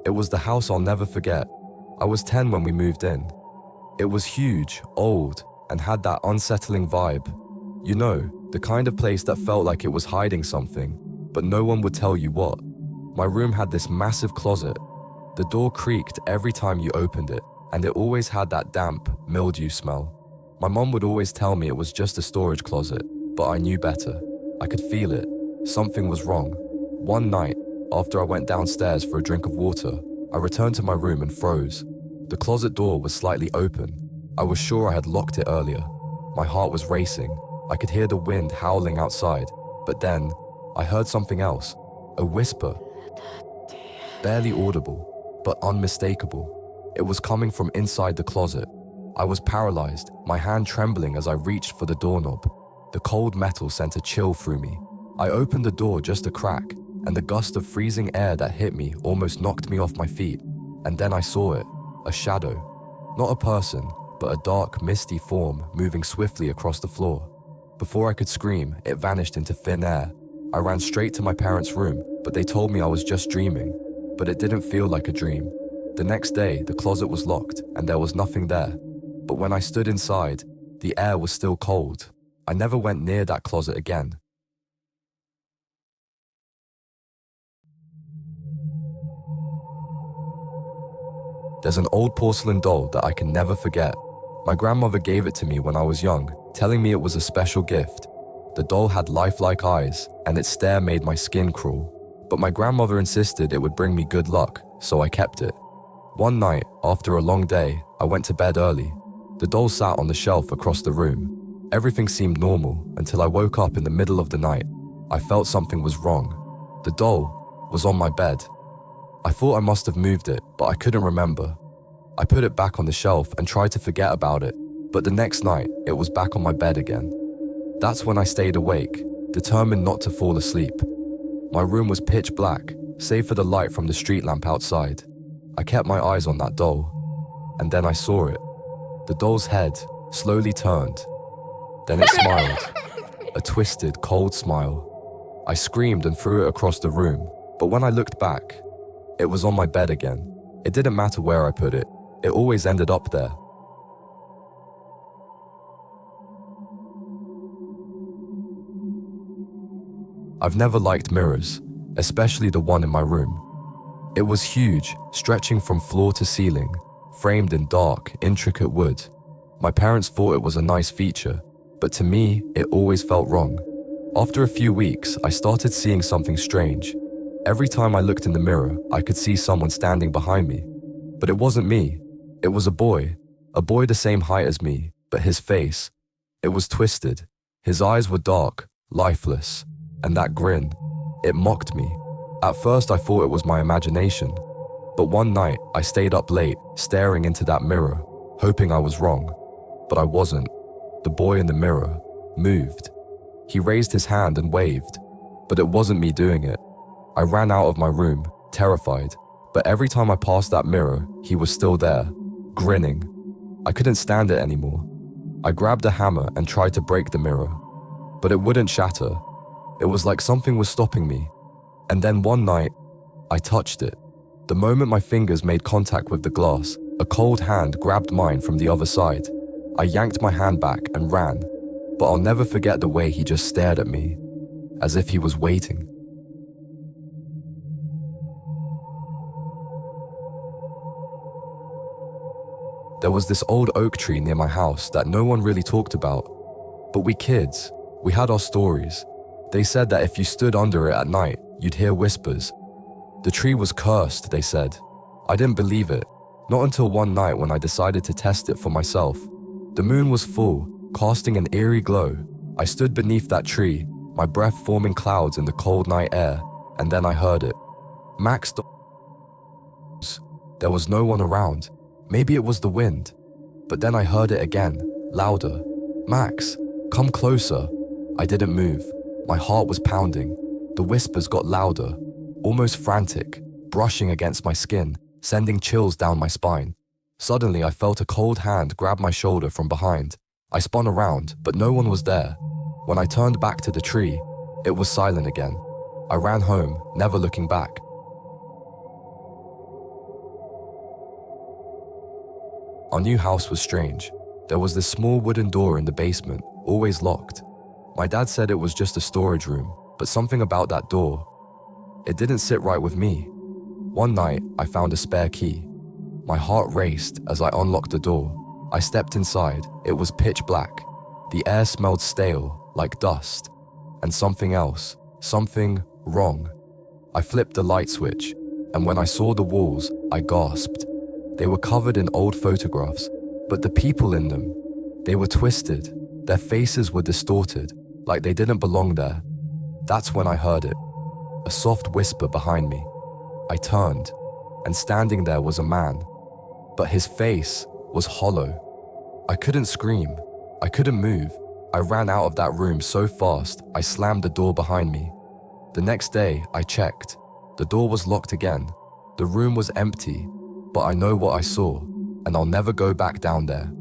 It was the house I'll never forget. I was 10 when we moved in. It was huge, old, and had that unsettling vibe. You know, the kind of place that felt like it was hiding something, but no one would tell you what. My room had this massive closet. The door creaked every time you opened it, and it always had that damp, mildew smell. My mom would always tell me it was just a storage closet, but I knew better. I could feel it. Something was wrong. One night, after I went downstairs for a drink of water, I returned to my room and froze. The closet door was slightly open. I was sure I had locked it earlier. My heart was racing. I could hear the wind howling outside, but then I heard something else, a whisper. Barely audible, but unmistakable. It was coming from inside the closet. I was paralyzed, my hand trembling as I reached for the doorknob. The cold metal sent a chill through me. I opened the door just a crack, and the gust of freezing air that hit me almost knocked me off my feet. And then I saw it, a shadow. Not a person, but a dark, misty form moving swiftly across the floor. Before I could scream, it vanished into thin air. I ran straight to my parents' room, but they told me I was just dreaming. But it didn't feel like a dream. The next day, the closet was locked, and there was nothing there. But when I stood inside, the air was still cold. I never went near that closet again. There's an old porcelain doll that I can never forget. My grandmother gave it to me when I was young, telling me it was a special gift. The doll had lifelike eyes, and its stare made my skin crawl. But my grandmother insisted it would bring me good luck, so I kept it. One night, after a long day, I went to bed early. The doll sat on the shelf across the room. Everything seemed normal until I woke up in the middle of the night. I felt something was wrong. The doll was on my bed. I thought I must have moved it, but I couldn't remember. I put it back on the shelf and tried to forget about it, but the next night, it was back on my bed again. That's when I stayed awake, determined not to fall asleep. My room was pitch black, save for the light from the street lamp outside. I kept my eyes on that doll, and then I saw it. The doll's head slowly turned. Then it smiled, a twisted, cold smile. I screamed and threw it across the room, but when I looked back, it was on my bed again. It didn't matter where I put it, it always ended up there. I've never liked mirrors, especially the one in my room. It was huge, stretching from floor to ceiling, framed in dark, intricate wood. My parents thought it was a nice feature, but to me, it always felt wrong. After a few weeks, I started seeing something strange. Every time I looked in the mirror, I could see someone standing behind me. But it wasn't me. It was a boy the same height as me, but his face, it was twisted. His eyes were dark, lifeless, and that grin, it mocked me. At first I thought it was my imagination, but one night I stayed up late, staring into that mirror, hoping I was wrong. But I wasn't. The boy in the mirror moved. He raised his hand and waved, but it wasn't me doing it. I ran out of my room, terrified, but every time I passed that mirror, he was still there, grinning. I couldn't stand it anymore. I grabbed a hammer and tried to break the mirror, but it wouldn't shatter. It was like something was stopping me. And then one night, I touched it. The moment my fingers made contact with the glass, a cold hand grabbed mine from the other side. I yanked my hand back and ran, but I'll never forget the way he just stared at me, as if he was waiting. There was this old oak tree near my house that no one really talked about. But we kids, we had our stories. They said that if you stood under it at night, you'd hear whispers. The tree was cursed, they said. I didn't believe it, not until one night when I decided to test it for myself. The moon was full, casting an eerie glow. I stood beneath that tree, my breath forming clouds in the cold night air, and then I heard it. Max. There was no one around. Maybe it was the wind. But then I heard it again, louder. Max, come closer. I didn't move. My heart was pounding. The whispers got louder, almost frantic, brushing against my skin, sending chills down my spine. Suddenly, I felt a cold hand grab my shoulder from behind. I spun around, but no one was there. When I turned back to the tree, it was silent again. I ran home, never looking back. Our new house was strange. There was this small wooden door in the basement, always locked. My dad said it was just a storage room, but something about that door, it didn't sit right with me. One night, I found a spare key. My heart raced as I unlocked the door. I stepped inside. It was pitch black. The air smelled stale, like dust. And something else, something wrong. I flipped the light switch, and when I saw the walls, I gasped. They were covered in old photographs, but the people in them, they were twisted. Their faces were distorted, like they didn't belong there. That's when I heard it, a soft whisper behind me. I turned, and standing there was a man, but his face was hollow. I couldn't scream. I couldn't move. I ran out of that room so fast, I slammed the door behind me. The next day, I checked. The door was locked again. The room was empty, but I know what I saw, and I'll never go back down there.